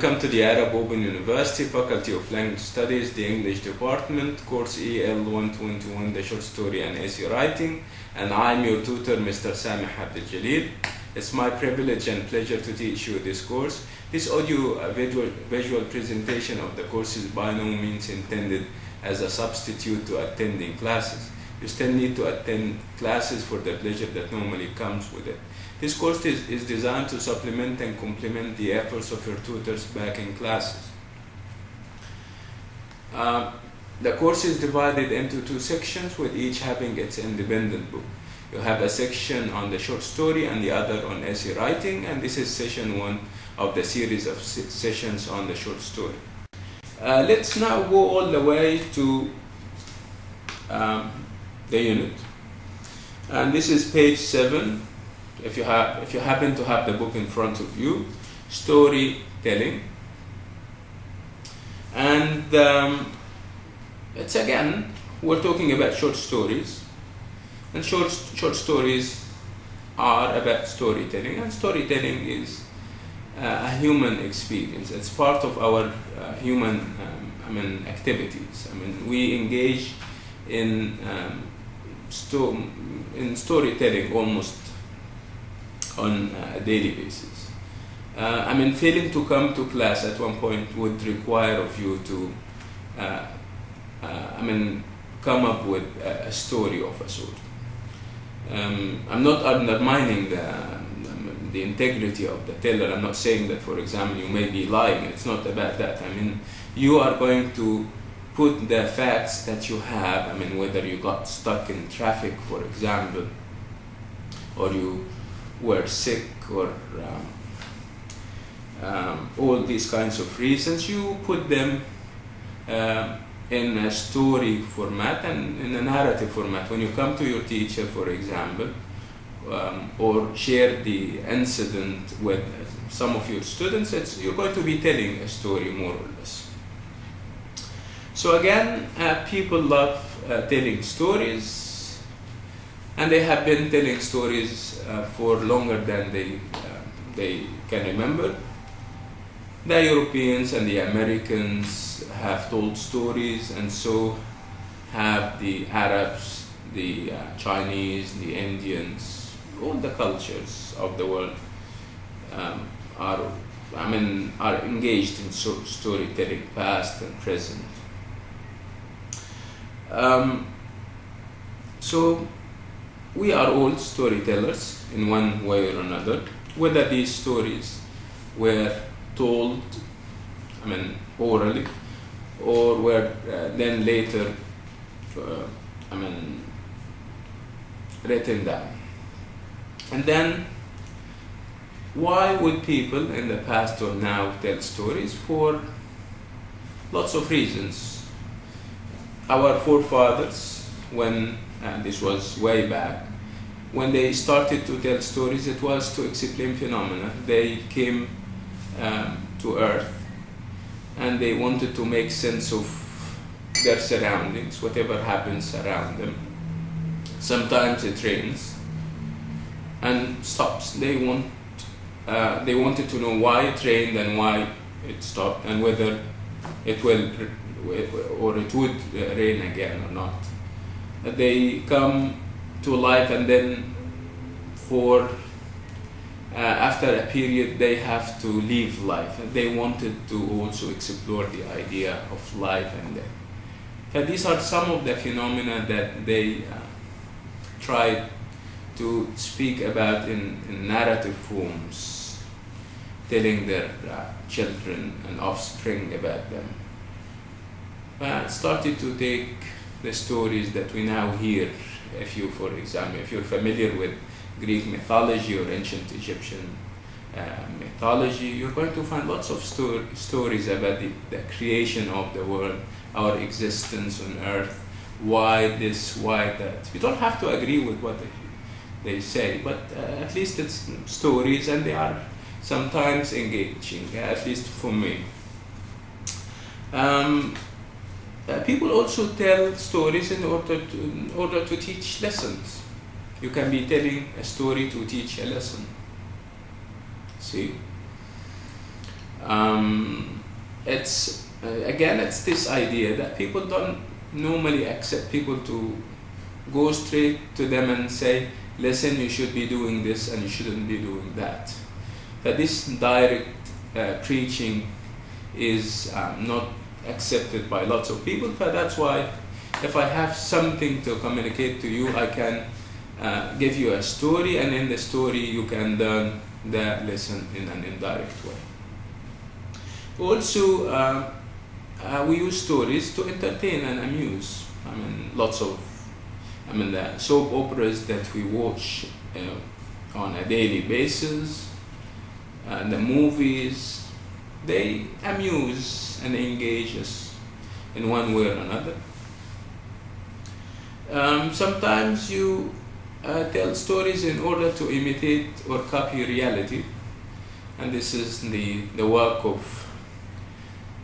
Welcome to the Arab Open University Faculty of Language Studies, the English Department, Course EL 121, the short story and essay writing, and I'm your tutor, Mr. Samih Abdel Jalil. It's my privilege and pleasure to teach you this course. This audio visual presentation of the course is by no means intended as a substitute to attending classes. You still need to attend classes for the pleasure that normally comes with it. This course is designed to supplement and complement the efforts of your tutors back in classes. The course is divided into two sections, with each having its independent book. You have a section on the short story and the other on essay writing, and this is session 1 of the series of sessions on the short story. Let's now go all the way to the unit. And this is page 7. If you happen to have the book in front of you, storytelling. And it's again, we're talking about short stories. And short stories are about storytelling, and storytelling is a human experience. It's part of our human activities. We engage in storytelling almost on a daily basis. Failing to come to class at one point would require of you to come up with a story of a sort. I'm not undermining the integrity of the teller. I'm not saying that, for example, you may be lying. It's not about that. You are going to put the facts that you have, whether you got stuck in traffic, for example, or you were sick, or all these kinds of reasons, you put them in a story format and in a narrative format. When you come to your teacher, for example, or share the incident with some of your students, you're going to be telling a story, more or less. So again, people love telling stories, and they have been telling stories for longer than they can remember. The Europeans and the Americans have told stories, and so have the Arabs, the Chinese, the Indians. All the cultures of the world are engaged in storytelling, past and present. So we are all storytellers in one way or another, whether these stories were told orally, or were then later written down. And then, why would people in the past or now tell stories? For lots of reasons. Our forefathers, when this was way back, when they started to tell stories, it was to explain phenomena. They came to Earth, and they wanted to make sense of their surroundings, whatever happens around them. Sometimes it rains and stops. They wanted to know why it rained and why it stopped, and whether it will or it would rain again or not. They come to life, and then after a period they have to leave life. They wanted to also explore the idea of life and death. But these are some of the phenomena that they tried to speak about in narrative forms, telling their children and offspring about them. Started to take the stories that we now hear. If you're familiar with Greek mythology or ancient Egyptian mythology, you're going to find lots of stories about the creation of the world, our existence on Earth, why this, why that. You don't have to agree with what they say, but at least it's stories, and they are sometimes engaging, at least for me. People also tell stories in order to teach lessons. You can be telling a story to teach a lesson. See? It's again, it's this idea that people don't normally accept people to go straight to them and say, listen, you should be doing this and you shouldn't be doing that. That this direct preaching is not accepted by lots of people, but that's why if I have something to communicate to you, I can give you a story, and in the story you can learn the lesson in an indirect way. Also, we use stories to entertain and amuse. I mean, the soap operas that we watch on a daily basis, the movies, they amuse and engage us in one way or another. Sometimes you tell stories in order to imitate or copy reality, and this is the work of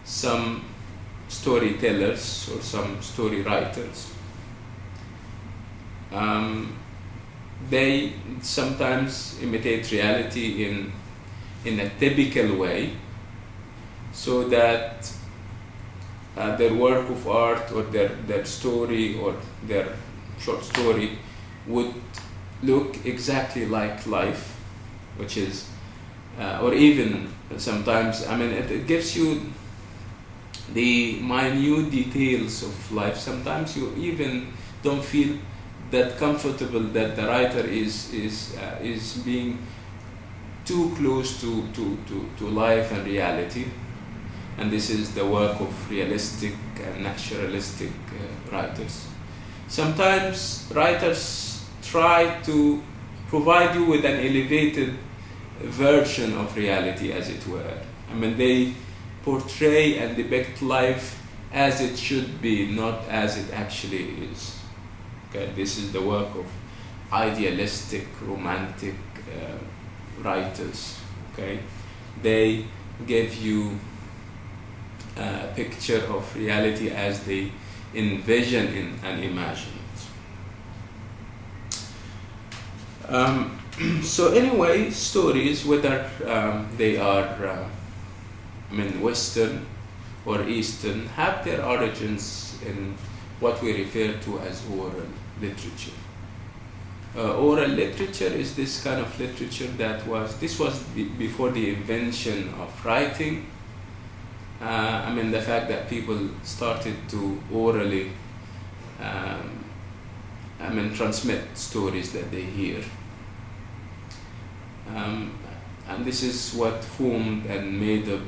some storytellers or some story writers. They sometimes imitate reality in a typical way, so that their work of art or their story or their short story would look exactly like life, which is, or even sometimes, it gives you the minute details of life. Sometimes you even don't feel that comfortable that the writer is being too close to life and reality, and this is the work of realistic and naturalistic writers. Sometimes writers try to provide you with an elevated version of reality, as it were. They portray and depict life as it should be, not as it actually is. Okay, this is the work of idealistic, romantic writers. Okay, they give you a picture of reality as they envision and imagine it. So anyway, stories, whether they are Western or Eastern, have their origins in what we refer to as oral literature. Oral literature is this kind of literature this was before the invention of writing. The fact that people started to orally transmit stories that they hear. And this is what formed and made up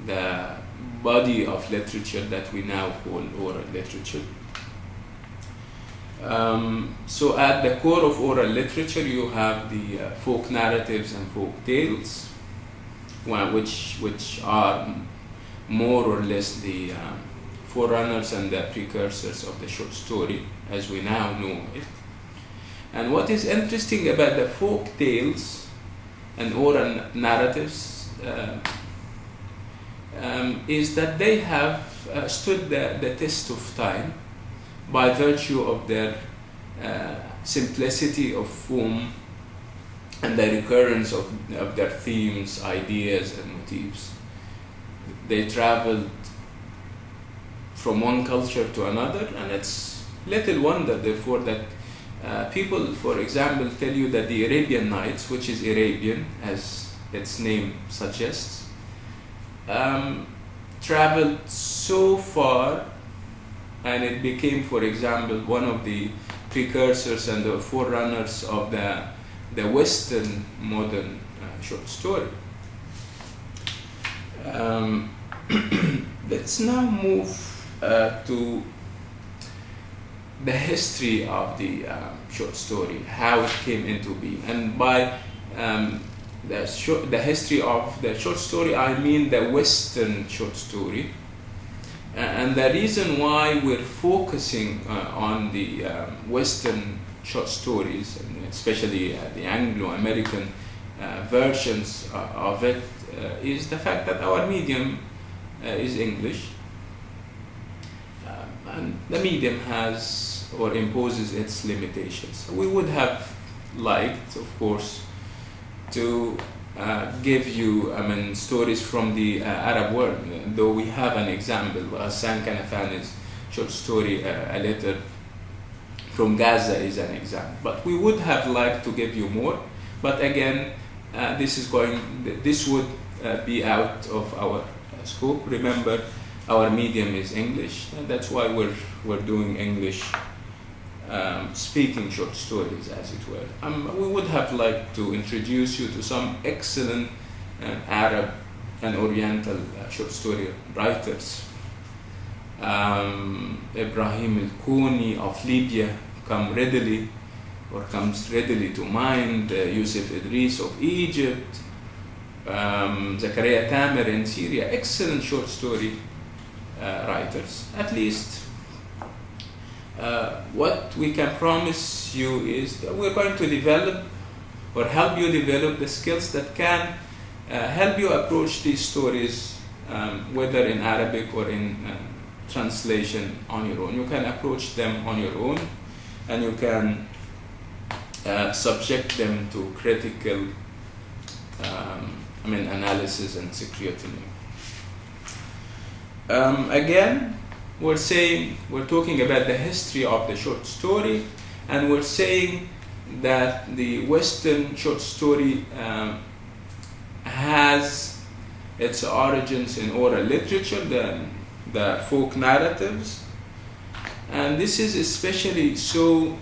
the body of literature that we now call oral literature. So at the core of oral literature, you have the folk narratives and folk tales, which are more or less the forerunners and the precursors of the short story as we now know it. And what is interesting about the folk tales and oral narratives is that they have stood the test of time by virtue of their simplicity of form and the recurrence of their themes, ideas, and motifs. They traveled from one culture to another, and it's little wonder, therefore, that people, for example, tell you that the Arabian Nights, which is Arabian, as its name suggests, traveled so far, and it became, for example, one of the precursors and the forerunners of the Western modern short story. Let's now move to the history of the short story, how it came into being. And by the history of the short story, I mean the Western short story. And the reason why we're focusing on the Western short stories, and especially the Anglo-American versions of it, is the fact that our medium is English. And the medium has or imposes its limitations. We would have liked, of course, to give you, stories from the Arab world. Though we have an example, Hassan Kanafani's short story, A Letter from Gaza, is an example. But we would have liked to give you more. But again, this would be out of our scope. Remember, our medium is English, and that's why we're doing English speaking short stories, as it were. We would have liked to introduce you to some excellent Arab and Oriental short story writers. Ibrahim al-Kuni of Libya comes readily to mind. Yusuf Idris of Egypt, Zakaria Tamer in Syria, excellent short story writers. At least what we can promise you is that we're going to develop or help you develop the skills that can help you approach these stories, whether in Arabic or in translation, on your own. You can approach them on your own, and you can subject them to critical analysis and scrutiny. Again, we're talking about the history of the short story, and we're saying that the Western short story has its origins in oral literature, the folk narratives, and this is especially so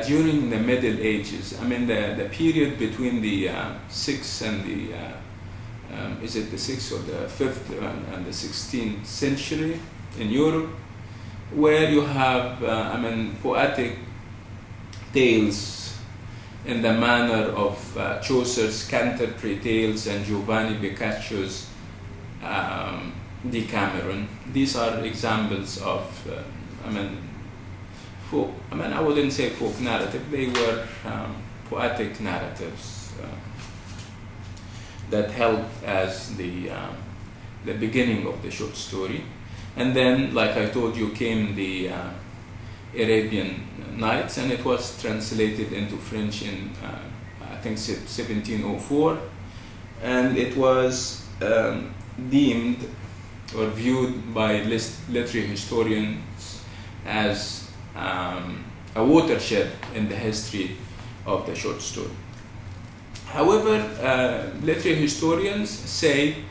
during the Middle Ages. The period between the 6th and the is it the 6th or the 5th and the 16th century in Europe, where you have poetic tales in the manner of Chaucer's Canterbury Tales and Giovanni Boccaccio's Decameron. These are examples of folk. I wouldn't say folk narrative; they were poetic narratives that helped as the beginning of the short story. And then, like I told you, came the Arabian Nights, and it was translated into French in I think 1704, and it was deemed or viewed by literary historians as a watershed in the history of the short story. However, literary historians say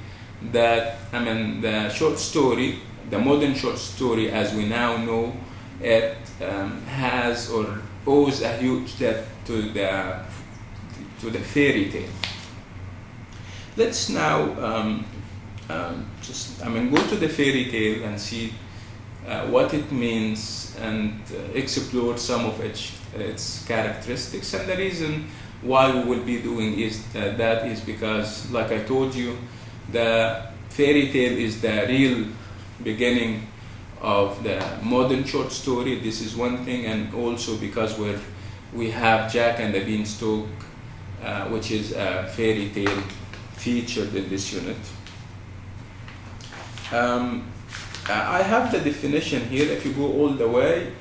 that the short story, the modern short story as we now know it, has or owes a huge debt to the fairy tale. Let's now go to the fairy tale and see what it means and explore some of its characteristics. And the reason why we will be doing that is because, like I told you, the fairy tale is the real beginning of the modern short story. This is one thing, and also because we have Jack and the Beanstalk, which is a fairy tale featured in this unit. I have the definition here. If you go all the way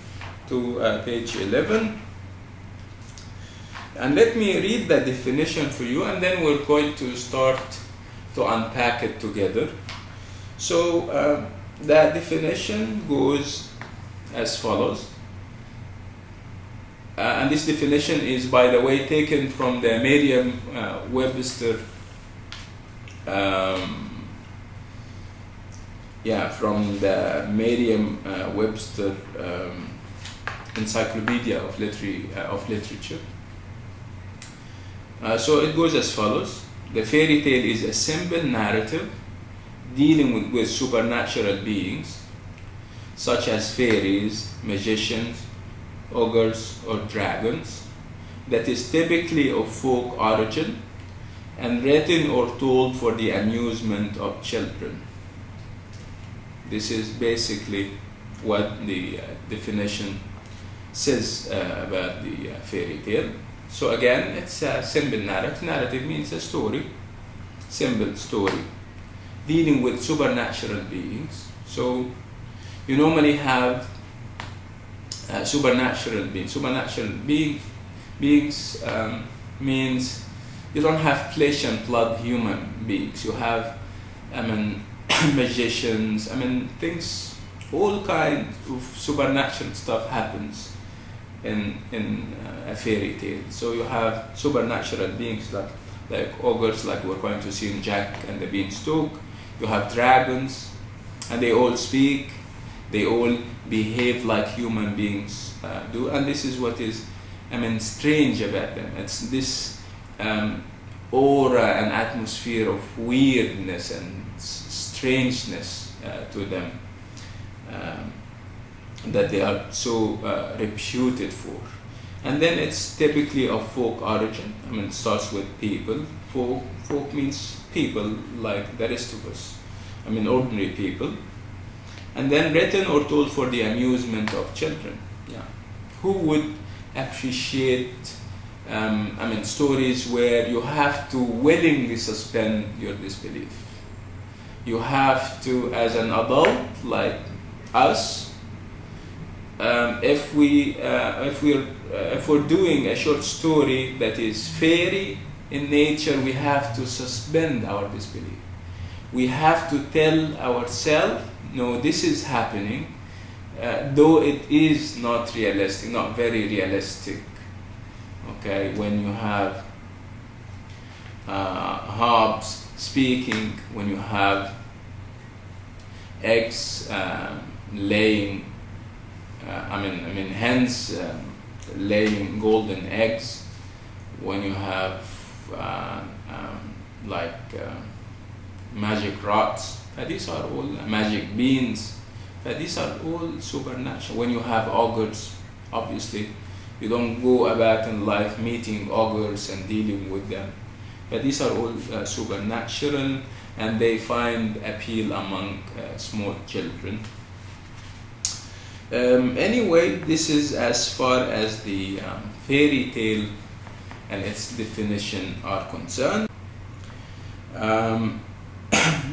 to page 11, and let me read the definition for you, and then we're going to start to unpack it together. So the definition goes as follows, and this definition is, by the way, taken from the Merriam-Webster from the Merriam-Webster Encyclopedia of Literature. So it goes as follows: the fairy tale is a simple narrative dealing with supernatural beings, such as fairies, magicians, ogres, or dragons, that is typically of folk origin and written or told for the amusement of children. This is basically what the definition says about the fairy tale. So again, it's a simple narrative. Narrative means a story, simple story, dealing with supernatural beings. So you normally have supernatural beings. Supernatural beings means you don't have flesh and blood human beings. You have, I mean, magicians. I mean, things, all kinds of supernatural stuff happens in a fairy tale. So you have supernatural beings like ogres, like we're going to see in Jack and the Beanstalk. You have dragons, and they all speak. They all behave like human beings do, and this is what is, I mean, strange about them. It's this aura and atmosphere of weirdness and strangeness to them that they are so reputed for. And then it's typically of folk origin. I mean, it starts with people. Folk means people like the rest of us. I mean, ordinary people. And then written or told for the amusement of children. Yeah, who would appreciate I mean, stories where you have to willingly suspend your disbelief? You have to, as an adult like us, if we're doing a short story that is fairy in nature, we have to suspend our disbelief. We have to tell ourselves, no, this is happening, though it is not realistic, not very realistic. Okay, when you have Hobbes speaking, when you have eggs laying, I mean hens laying golden eggs, when you have magic rods, these are all magic beans, these are all supernatural. When you have ogres, obviously you don't go about in life meeting ogres and dealing with them, but these are all supernatural, and they find appeal among small children. Anyway, this is as far as the fairy tale and its definition are concerned.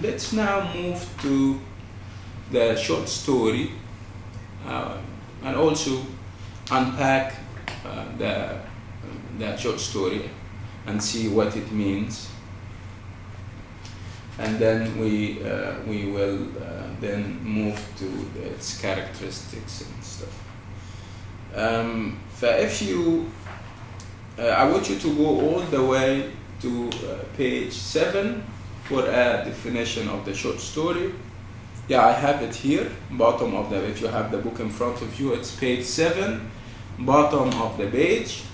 Let's now move to the short story and also unpack the short story and see what it means, and then we will then move to its characteristics and stuff. If you I want you to go all the way to page 7 for a definition of the short story. Yeah, I have it here, bottom of the, if you have the book in front of you, it's page 7, bottom of the page.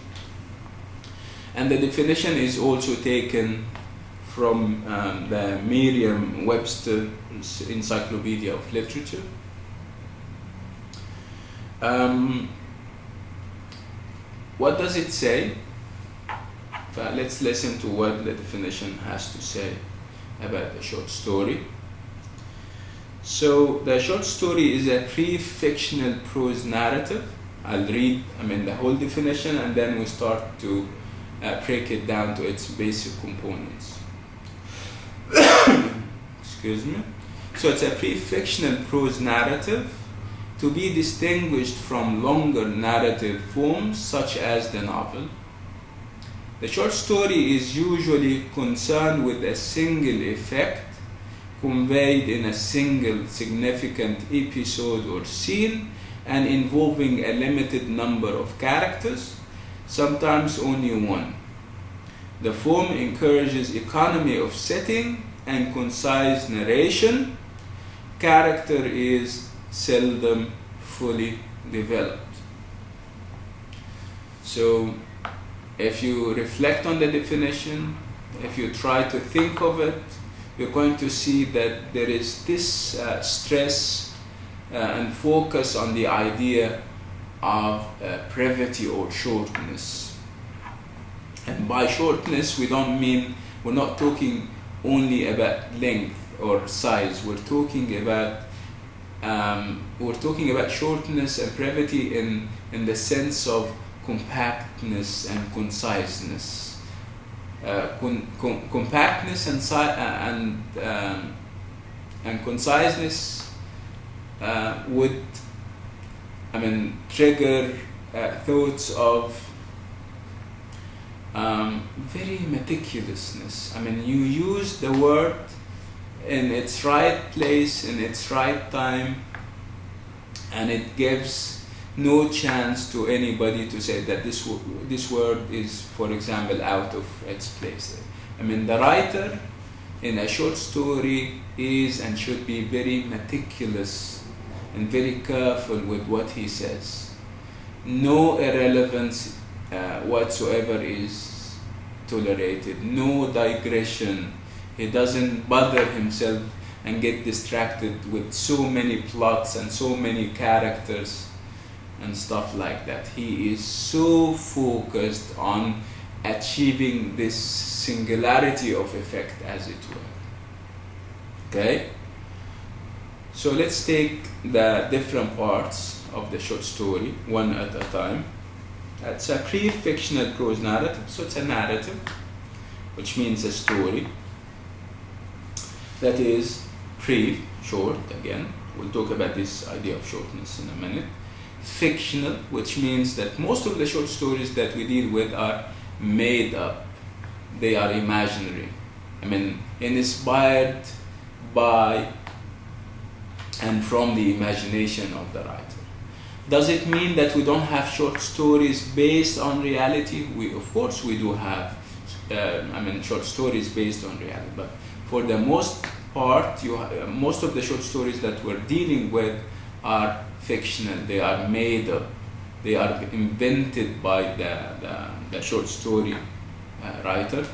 And the definition is also taken from the Merriam-Webster Encyclopedia of Literature. What does it say? Let's listen to what the definition has to say about the short story. So the short story is a pre-fictional prose narrative. I'll read, the whole definition, and then we start to break it down to its basic components. Excuse me. So it's a pre-fictional prose narrative to be distinguished from longer narrative forms such as the novel. The short story is usually concerned with a single effect conveyed in a single significant episode or scene and involving a limited number of characters, sometimes only one. The form encourages economy of setting and concise narration. Character is seldom fully developed. So if you reflect on the definition, if you try to think of it, you're going to see that there is this stress and focus on the idea of brevity or shortness. And by shortness, we're not talking only about length or size. We're talking about shortness and brevity in the sense of compactness and conciseness. Compactness and conciseness would trigger thoughts of very meticulousness. I mean, you use the word in its right place, in its right time, and it gives no chance to anybody to say that this word is, for example, out of its place. I mean, the writer in a short story is and should be very meticulous and very careful with what he says. No irrelevance whatsoever is tolerated, no digression. He doesn't bother himself and get distracted with so many plots and so many characters and stuff like that. He is so focused on achieving this singularity of effect, as it were. Okay? So let's take the different parts of the short story, one at a time. It's a pre-fictional prose narrative, so it's a narrative, which means a story that is short, again. We'll talk about this idea of shortness in a minute. Fictional, which means that most of the short stories that we deal with are made up. They are imaginary. I mean, inspired by and from the imagination of the writer. Does it mean that we don't have short stories based on reality? Of course we do have short stories based on reality, but for the most part, most of the short stories that we're dealing with are fictional. They are made up. They are invented by the short story writer.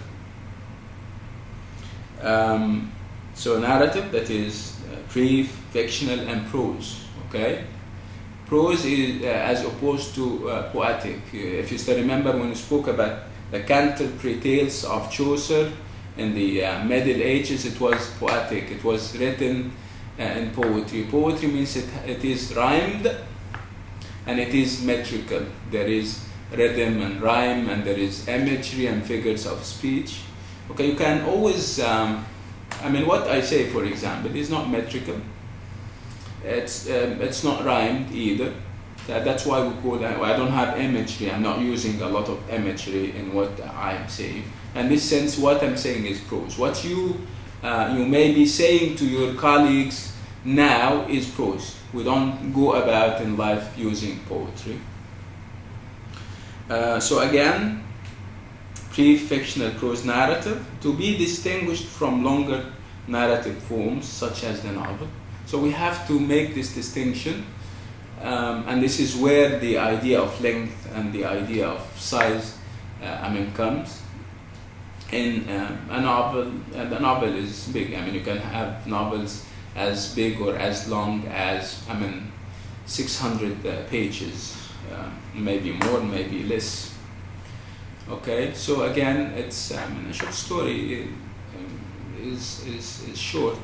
So narrative, that is pre-fictional, and prose. Okay, prose is as opposed to poetic. If you still remember when we spoke about the Canterbury Tales of Chaucer in the Middle Ages, it was poetic. It was written in poetry. Poetry means it is rhymed and it is metrical. There is rhythm and rhyme, and there is imagery and figures of speech. Okay, you can always, what I say, for example, is not metrical. It's not rhymed either. That's why we call that. I don't have imagery. I'm not using a lot of imagery in what I am saying. In this sense, what I'm saying is prose. What you may be saying to your colleagues now is prose. We don't go about in life using poetry. So again, pre-fictional prose narrative, to be distinguished from longer narrative forms such as the novel. So we have to make this distinction, and this is where the idea of length and the idea of size comes. In a novel, the novel is big. You can have novels as big or as long as 600 pages, maybe more, maybe less. Okay, so again, it's a short story is short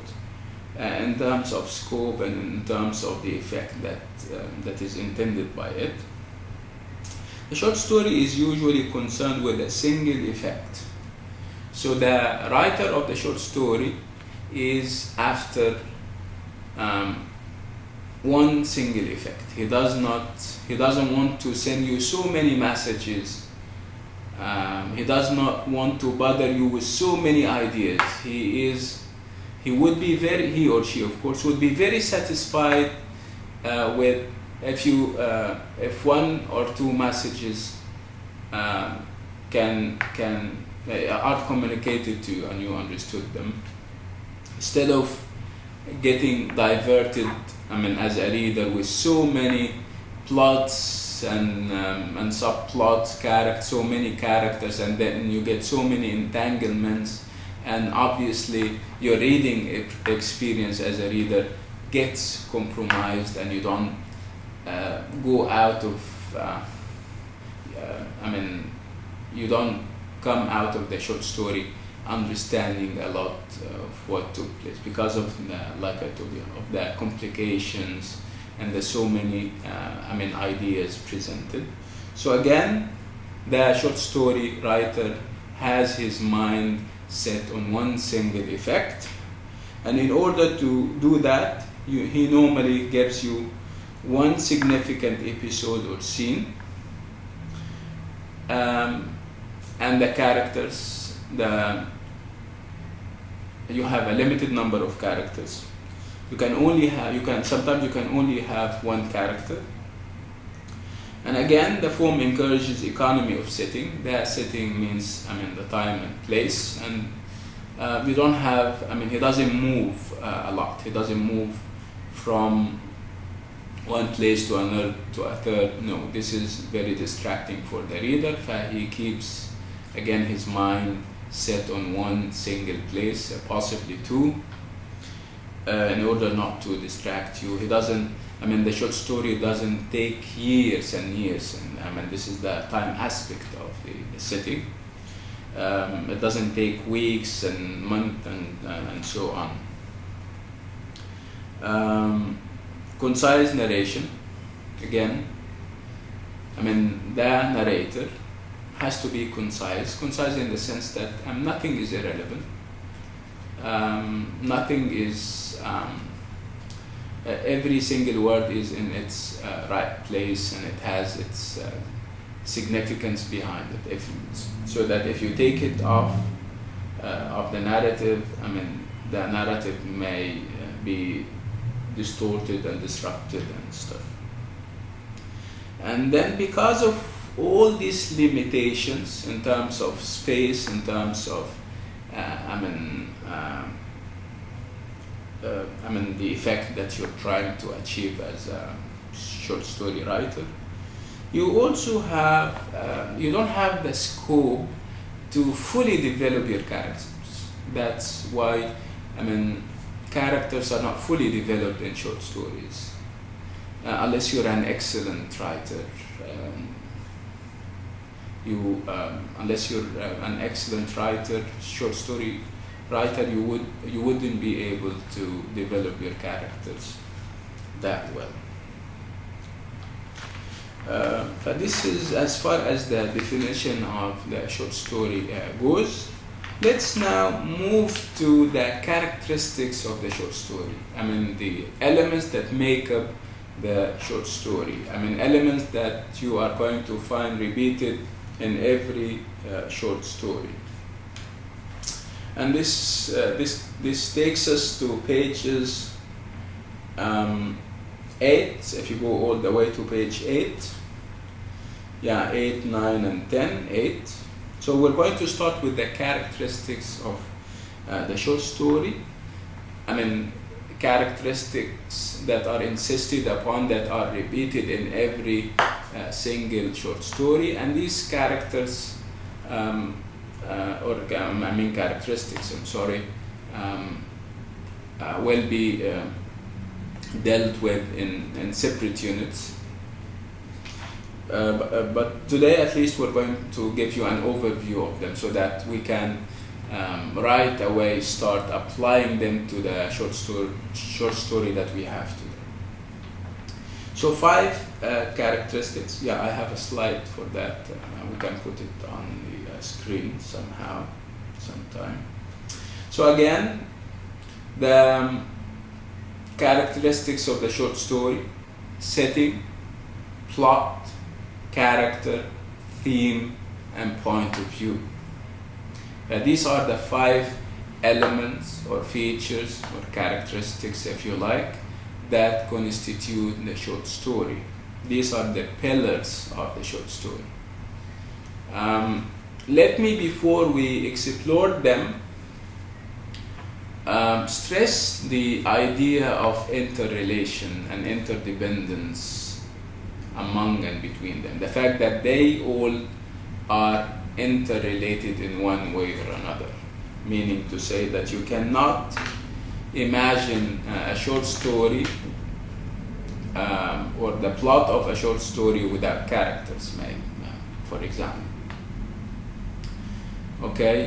in terms of scope and in terms of the effect that is intended by it. The short story is usually concerned with a single effect. So the writer of the short story is after one single effect. He doesn't want to send you so many messages. He does not want to bother you with so many ideas. He or she, of course, would be very satisfied with if one or two messages are communicated to you and you understood them, instead of getting diverted, as a reader, with so many plots and subplots, so many characters, and then you get so many entanglements, and obviously your reading experience as a reader gets compromised, and you don't go out of you don't come out of the short story understanding a lot of what took place because of like I told you, of the complications and the so many ideas presented. So again, the short story writer has his mind set on one single effect, and in order to do that, he normally gives you one significant episode or scene, and the characters, you have a limited number of characters. Sometimes you can only have one character. And again, the form encourages economy of setting. That setting means, the time and place, and we don't have, he doesn't move a lot. He doesn't move from one place to another, to a third. No, this is very distracting for the reader. He keeps, again, his mind set on one single place, possibly two, in order not to distract you. He doesn't, the short story doesn't take years and years, and this is the time aspect of the setting. It doesn't take weeks and months and so on. Concise narration, again, the narrator has to be concise in the sense that nothing is irrelevant. Nothing is, every single word is in its right place, and it has its significance behind it. So that if you take it off of the narrative, the narrative may be distorted and disrupted and stuff. And then, because of all these limitations in terms of space, in terms of the effect that you're trying to achieve as a short story writer, you also have you don't have the scope to fully develop your characters. That's why characters are not fully developed in short stories unless you're an excellent writer. Unless you're an excellent writer, short story writer, you wouldn't be able to develop your characters that well. But this is as far as the definition of the short story goes. Let's now move to the characteristics of the short story. The elements that make up the short story. Elements that you are going to find repeated in every short story. And this takes us to pages 8. If you go all the way to page 8, 8, 9, and 10. 8. So we're going to start with the characteristics of the short story. Characteristics that are insisted upon, that are repeated in every single short story, and these characters characteristics, will be dealt with in separate units. But today, at least, we're going to give you an overview of them so that we can right away start applying them to the short story that we have today. So 5 characteristics. I have a slide for that. We can put it on the screen sometime. So again, the characteristics of the short story: setting, plot, character, theme, and point of view. These are the 5 elements or features or characteristics, if you like, that constitute the short story. These are the pillars of the short story. Let me, before we explore them, stress the idea of interrelation and interdependence among and between them. The fact that they all are interrelated in one way or another, meaning to say that you cannot imagine a short story or the plot of a short story without characters, for example. Okay,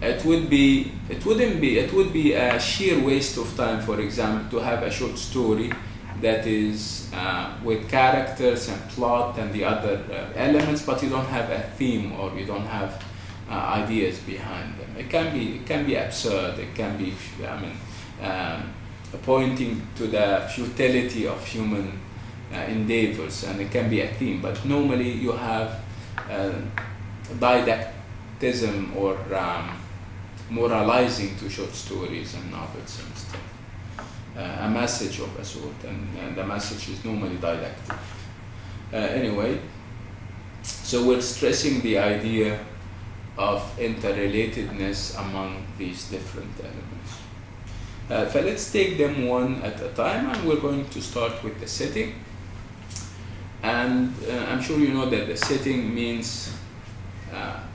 it would be a sheer waste of time, for example, to have a short story that is with characters and plot and the other elements, but you don't have a theme or you don't have ideas behind them. It can be absurd. It can be, pointing to the futility of human endeavors, and it can be a theme. But normally you have didactism or moralizing to short stories and novels and stuff. A message of a sort, and the message is normally didactic. Anyway, so we're stressing the idea of interrelatedness among these different elements. So let's take them one at a time, and we're going to start with the setting. And I'm sure you know that the setting means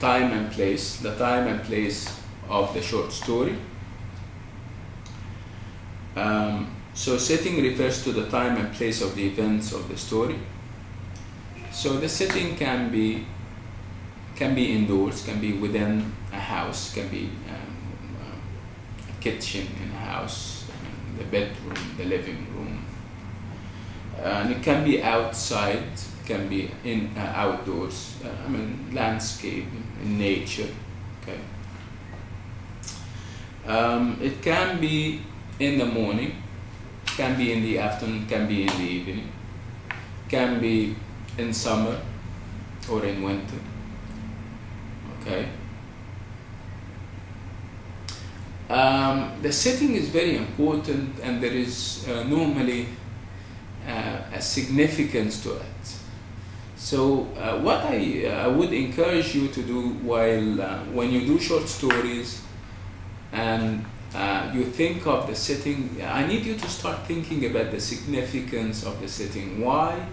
time and place, the time and place of the short story. So setting refers to the time and place of the events of the story. So the setting can be indoors, can be within a house, can be a kitchen in a house, the bedroom, the living room. And it can be outside, can be outdoors, landscape, in nature. Okay. It can be in the morning, can be in the afternoon, can be in the evening, can be in summer or in winter. Okay. The setting is very important, and there is normally a significance to it. So what I would encourage you to do when you do short stories and you think of the setting, I need you to start thinking about the significance of the setting. Why?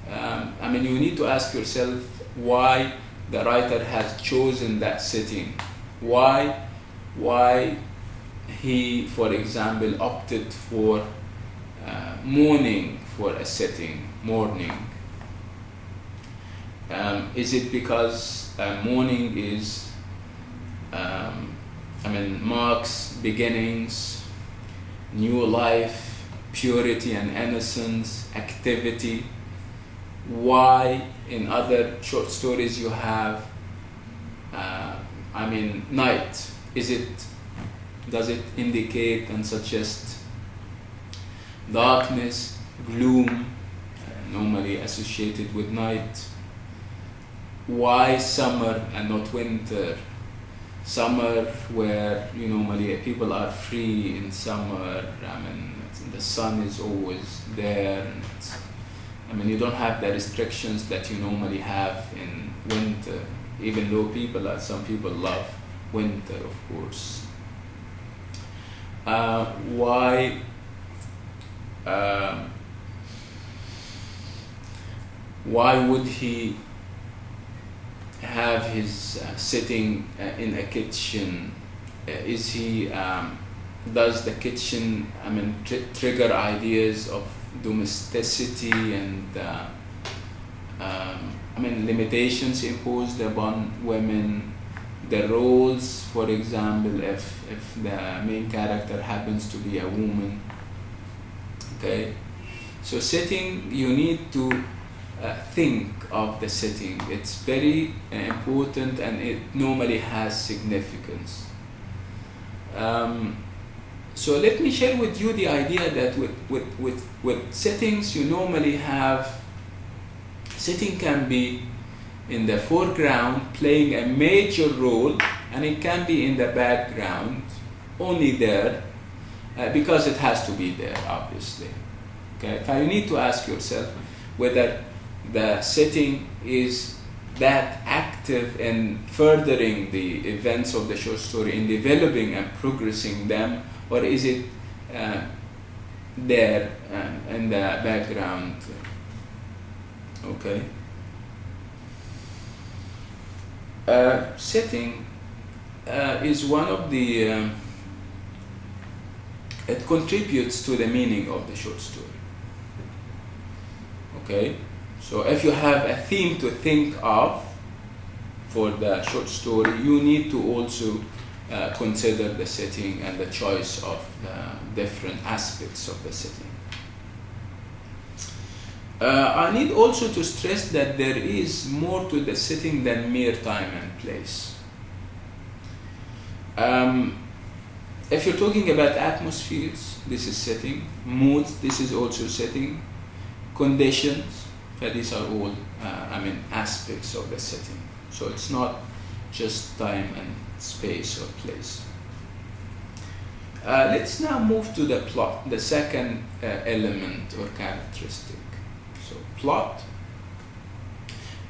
You need to ask yourself why the writer has chosen that setting. Why he, for example, opted for morning for a setting, morning. Is it because morning is marks beginnings, new life, purity and innocence, activity? Why in other short stories you have night? Does it indicate and suggest darkness, gloom, normally associated with night? Why summer and not winter? Summer, where normally people are free in summer. The sun is always there. And you don't have the restrictions that you normally have in winter. Even though some people love winter, of course. Why would he have his sitting in a kitchen? Does the kitchen trigger ideas of domesticity and limitations imposed upon women? The roles, for example, if the main character happens to be a woman. Okay, so setting, you need to think of the setting. It's very important, and it normally has significance. So let me share with you the idea that with settings, you normally have, setting can be in the foreground playing a major role, and it can be in the background only there because it has to be there, obviously. Okay, so you need to ask yourself whether the setting is that active in furthering the events of the short story, in developing and progressing them, or is it there in the background? Okay. Setting is one of the it contributes to the meaning of the short story. Okay, so if you have a theme to think of for the short story, you need to also consider the setting and the choice of the different aspects of the setting. I need also to stress that there is more to the setting than mere time and place. If you're talking about atmospheres, this is setting. Moods, this is also setting. Conditions, these are all aspects of the setting. So it's not just time and space or place. Let's now move to the plot, the second element or characteristic. So plot.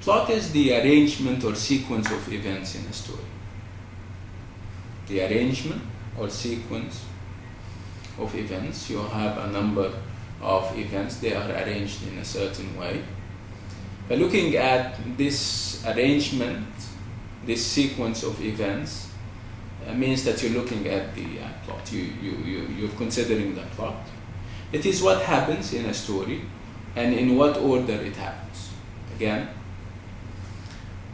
Plot is the arrangement or sequence of events in a story. The arrangement or sequence of events. You have a number of events, they are arranged in a certain way. By looking at this arrangement, this sequence of events, means that you're looking at the plot. You're considering the plot. It is what happens in a story and in what order it happens. Again,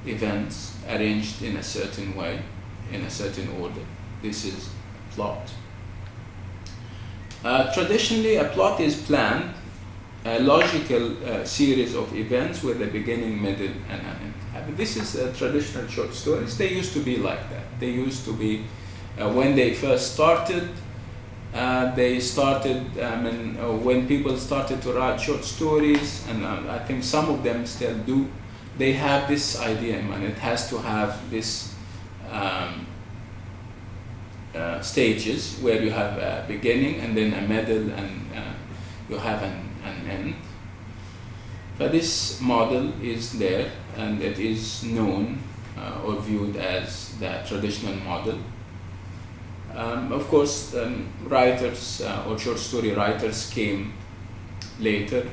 events arranged in a certain way, in a certain order. This is plot. Traditionally, a plot is planned, a logical series of events with a beginning, middle, and an end. This is traditional short stories. They used to be like that. They used to be, when they first started, when people started to write short stories, and I think some of them still do, they have this idea in mind. It has to have this stages where you have a beginning and then a middle and you have an end. But this model is there and it is known or viewed as the traditional model. Of course, writers or short story writers came later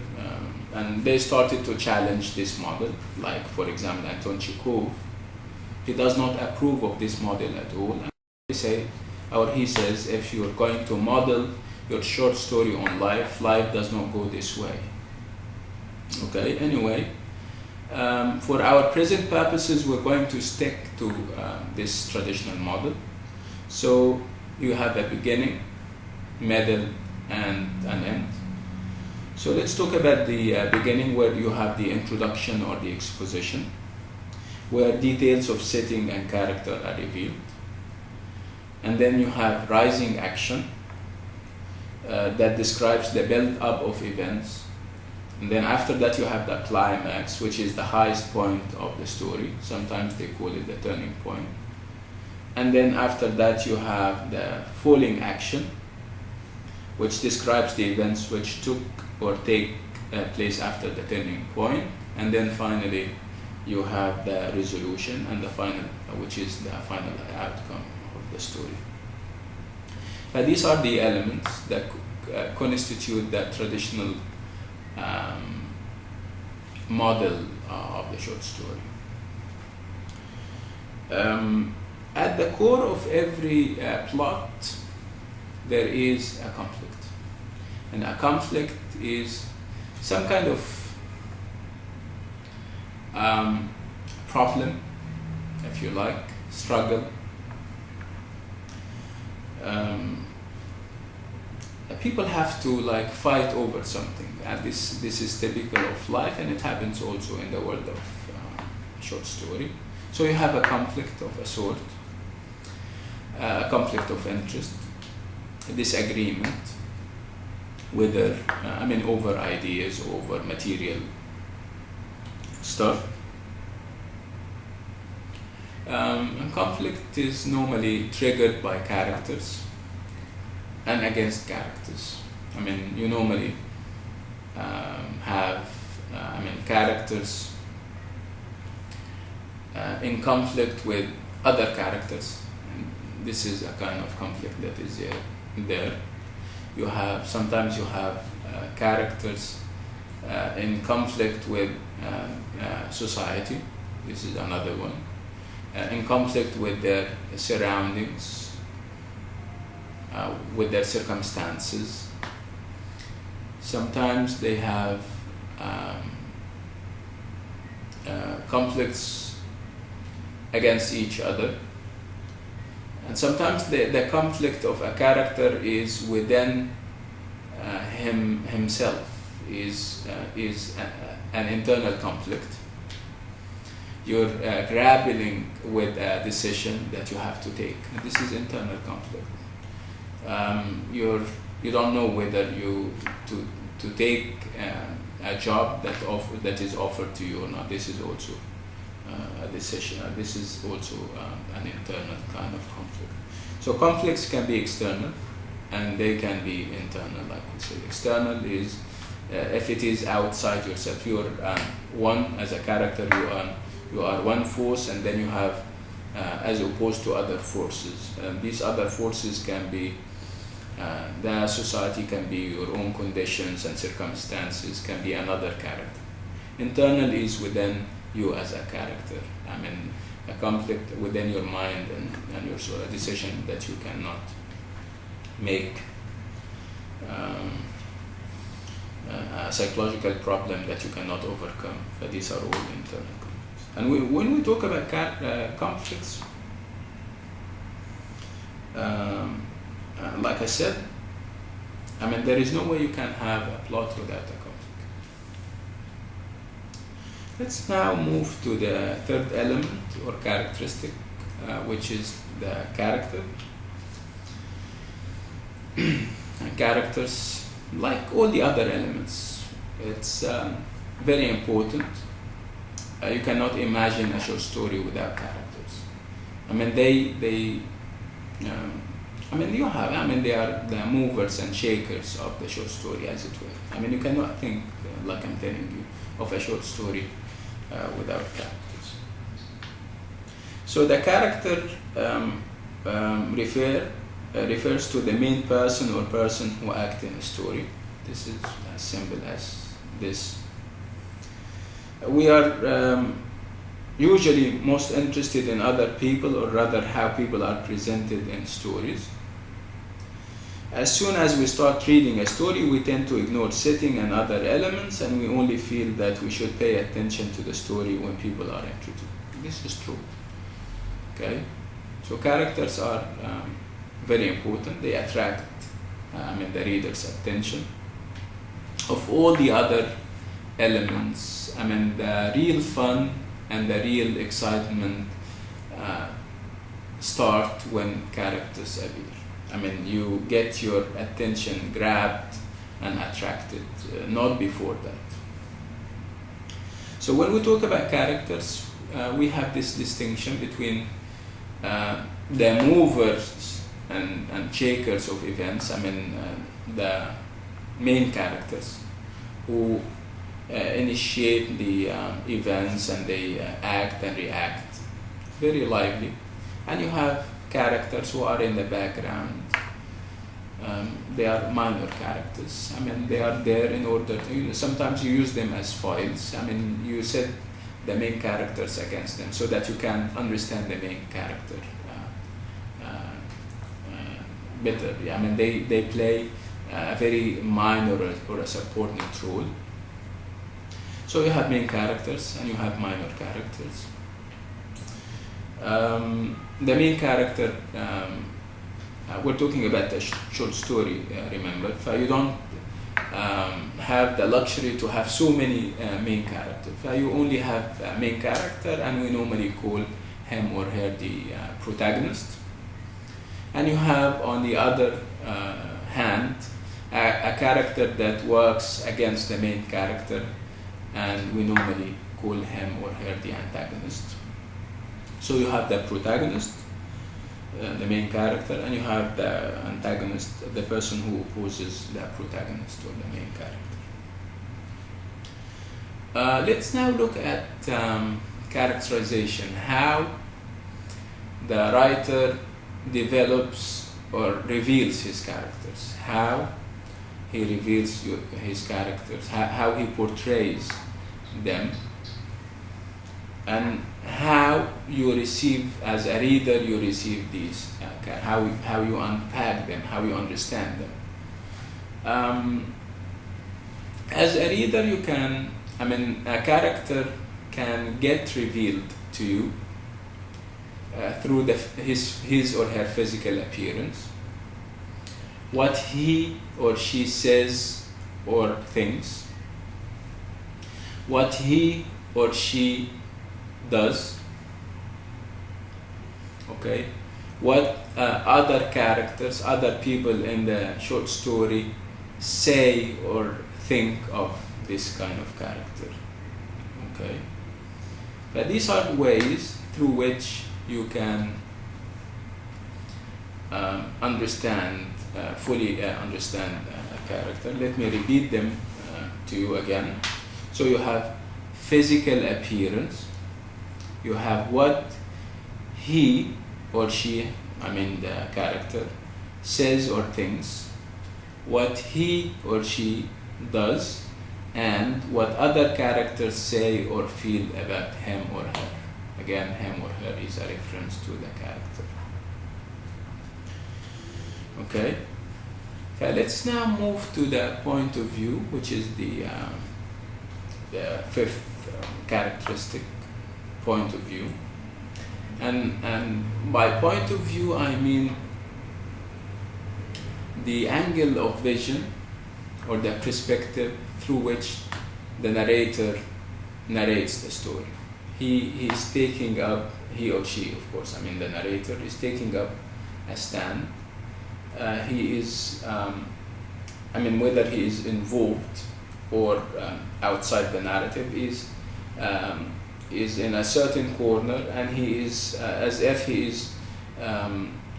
and they started to challenge this model. Like, for example, Anton Chekhov, he does not approve of this model at all. And he says, if you're going to model your short story on life, life does not go this way. Okay, anyway, for our present purposes, we're going to stick to this traditional model. So you have a beginning, middle, and an end. So let's talk about the beginning, where you have the introduction or the exposition, where details of setting and character are revealed. And then you have rising action that describes the build-up of events. And then after that you have the climax, which is the highest point of the story. Sometimes they call it the turning point. And then after that you have the falling action, which describes the events which took or take place after the turning point. And then finally you have the resolution and the final, which is the final outcome of the story. These are the elements that constitute the traditional model of the short story. At the core of every plot, there is a conflict. And a conflict is some kind of problem, if you like, struggle. People have to fight over something, and this is typical of life, and it happens also in the world of short story. So you have a conflict of a sort, a conflict of interest, a disagreement, whether over ideas, over material stuff. And conflict is normally triggered by characters and against characters. You normally have characters in conflict with other characters. And this is a kind of conflict that is there. Sometimes you have characters in conflict with society. This is another one. In conflict with their surroundings, with their circumstances. Sometimes they have conflicts against each other. And sometimes the conflict of a character is within himself, is an internal conflict. You're grappling with a decision that you have to take. And this is internal conflict. You don't know whether to take a job that is offered to you or not. This is also a decision. This is also an internal kind of conflict. So conflicts can be external and they can be internal, like we said. External is if it is outside yourself. You're one as a character, you are one force, and then you have as opposed to other forces. These other forces can be the society, can be your own conditions and circumstances, can be another character. Internal is within you as a character. I mean, a conflict within your mind and your soul, a decision that you cannot make, a psychological problem that you cannot overcome. But these are all internal conflicts. And when we talk about conflicts, like I said, I mean, there is no way you can have a plot without a conflict. Let's now move to the third element or characteristic, which is the character. And characters, like all the other elements, it's very important. You cannot imagine a short story without characters. I mean, they are the movers and shakers of the short story, as it were. I mean, you cannot think, like I'm telling you, of a short story without characters. So the character refers to the main person or person who act in a story. This is as simple as this. We are usually most interested in other people, or rather how people are presented in stories. As soon as we start reading a story, we tend to ignore setting and other elements, and we only feel that we should pay attention to the story when people are introduced. This is true. Okay? So characters are very important. They attract the reader's attention. Of all the other elements, the real fun and the real excitement start when characters appear. You get your attention grabbed and attracted, not before that. So when we talk about characters, we have this distinction between the movers and shakers of events. The main characters who initiate the events, and they act and react very lively. And you have characters who are in the background. They are minor characters. They are there in order to, sometimes you use them as foils. You set the main characters against them so that you can understand the main character better. They play a very minor or a supporting role. So you have main characters and you have minor characters. The main character, we're talking about a short story, remember. So you don't have the luxury to have so many main characters. You only have a main character, and we normally call him or her the protagonist. And you have, on the other hand, a character that works against the main character, and we normally call him or her the antagonist. So you have the protagonist, the main character, and you have the antagonist, the person who opposes the protagonist or the main character. Let's now look at characterization, how the writer develops or reveals his characters, how he reveals his characters, how he portrays them, and how you receive, as a reader, you receive these, how you unpack them, how you understand them. As a reader, you can, a character can get revealed to you through his or her physical appearance, what he or she says or thinks, what he or she does, okay, what other characters, other people in the short story say or think of this kind of character, okay. But these are ways through which you can fully understand a character. Let me repeat them to you again. So you have physical appearance, you have what he or she, the character, says or thinks, what he or she does, and what other characters say or feel about him or her. Again, him or her is a reference to the character. Okay? Let's now move to the point of view, which is the fifth characteristic point of view. And by point of view, I mean the angle of vision or the perspective through which the narrator narrates the story. He is taking up, he or she, of course, the narrator is taking up a stand. He is, whether he is involved or outside the narrative, is in a certain corner, and he is as if he is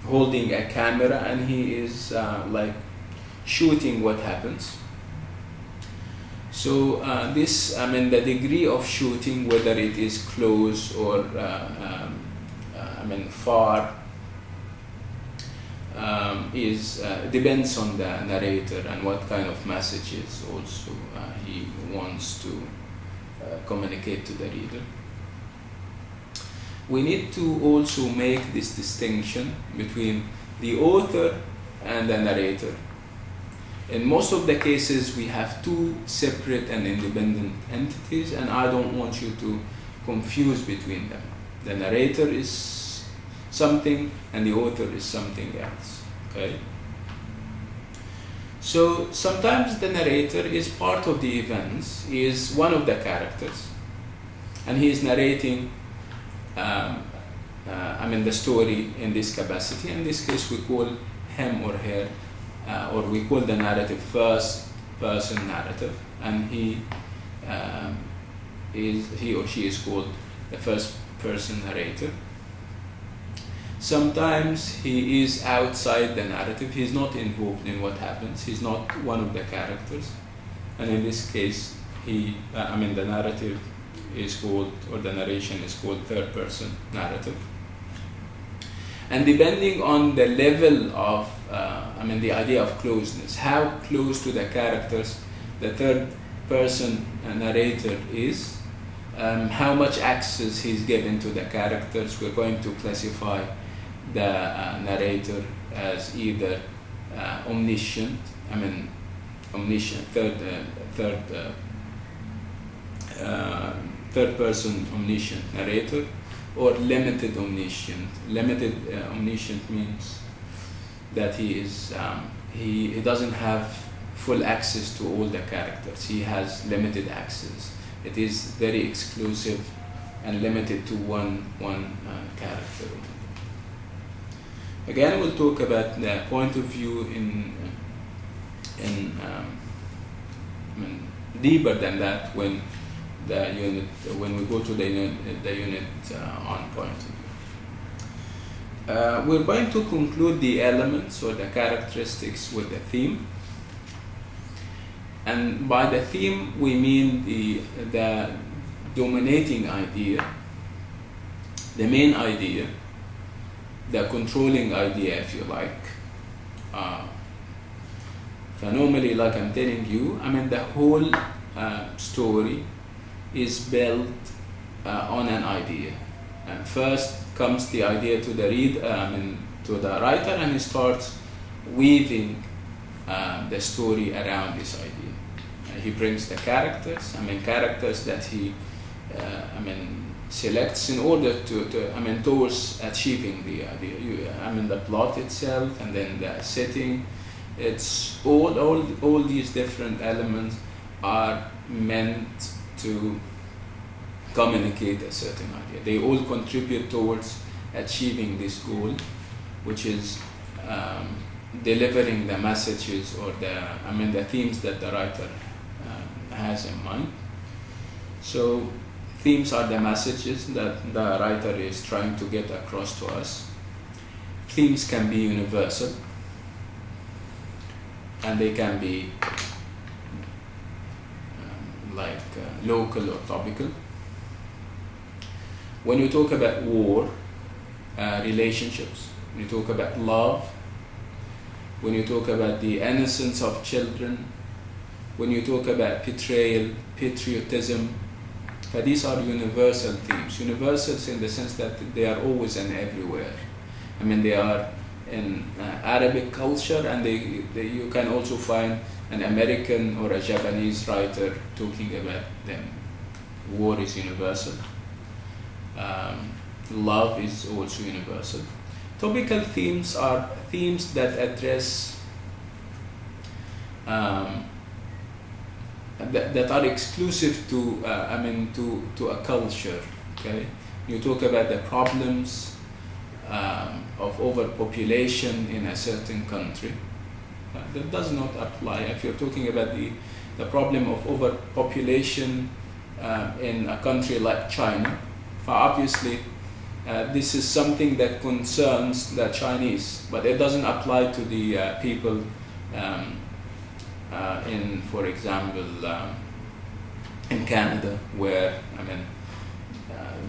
holding a camera, and he is like shooting what happens. So the degree of shooting, whether it is close or far, depends on the narrator and what kind of messages also he wants to communicate to the reader. We need to also make this distinction between the author and the narrator. In most of the cases, we have two separate and independent entities, and I don't want you to confuse between them. The narrator is something and the author is something else. Okay? So sometimes the narrator is part of the events, he is one of the characters, and he is narrating the story in this capacity. In this case, we call him or her, or we call the narrative first person narrative, and he or she is called the first person narrator. Sometimes he is outside the narrative, he is not involved in what happens, he is not one of the characters, and in this case the narrative is called, or the narration is called, third person narrative. And depending on the level of the idea of closeness, how close to the characters the third person narrator is, how much access he's given to the characters, we're going to classify the narrator as either omniscient, third person omniscient narrator, or limited omniscient. Limited omniscient means that he is he doesn't have full access to all the characters. He has limited access. It is very exclusive and limited to one character. Again, we'll talk about the point of view in deeper than that when we go to the unit on point of view. We're going to conclude the elements or the characteristics with the theme. And by the theme, we mean the dominating idea, the main idea, the controlling idea, if you like. Normally, like I'm telling you, the whole story is built on an idea. And first comes the idea to the to the writer, and he starts weaving the story around this idea. He brings the characters, characters that he selects in order to towards achieving the idea. The plot itself, and then the setting. It's all these different elements are meant to communicate a certain idea. They all contribute towards achieving this goal, which is delivering the messages or the themes that the writer has in mind. So themes are the messages that the writer is trying to get across to us. Themes can be universal, and they can be local or topical. When you talk about war, relationships, when you talk about love, when you talk about the innocence of children, when you talk about betrayal, patriotism, these are universal themes. Universals in the sense that they are always and everywhere. I mean, they are in Arabic culture, and you can also find an American or a Japanese writer talking about them. War is universal. Love is also universal. Topical themes are themes that address that are exclusive to a culture. Okay, you talk about the problems of overpopulation in a certain country. That does not apply if you're talking about the problem of overpopulation in a country like China. Obviously, this is something that concerns the Chinese, but it doesn't apply to the people in, for example, in Canada, where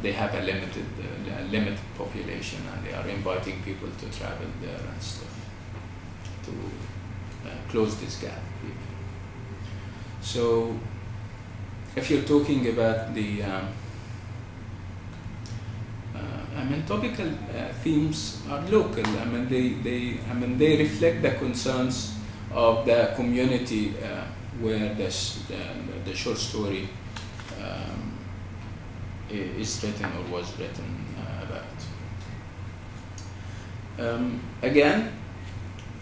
they have a limited population, and they are inviting people to travel there and stuff to close this gap. So, if you're talking about the topical themes are local. They reflect the concerns of the community where the short story is written or was written about. Again,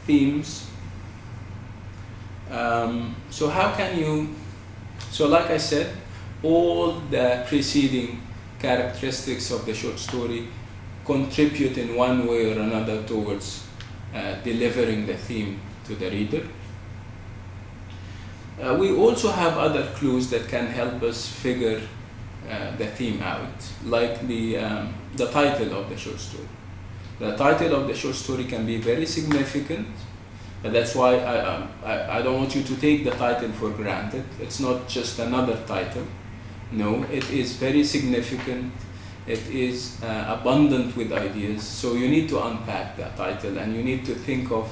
themes. So how can you? So like I said, all the preceding characteristics of the short story contribute in one way or another towards delivering the theme to the reader. We also have other clues that can help us figure the theme out, like the title of the short story. The title of the short story can be very significant, and that's why I don't want you to take the title for granted. It's not just another title. No, it is very significant. It is abundant with ideas. So you need to unpack that title, and you need to think of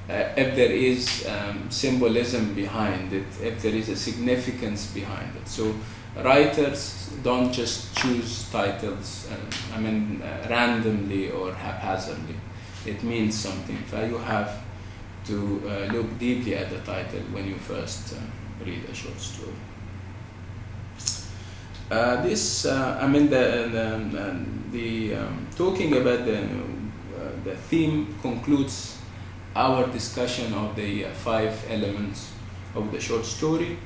if there is symbolism behind it, if there is a significance behind it. So writers don't just choose titles randomly or haphazardly. It means something. So you have to look deeply at the title when you first read a short story. Talking about the theme concludes our discussion of the 5 elements of the short story.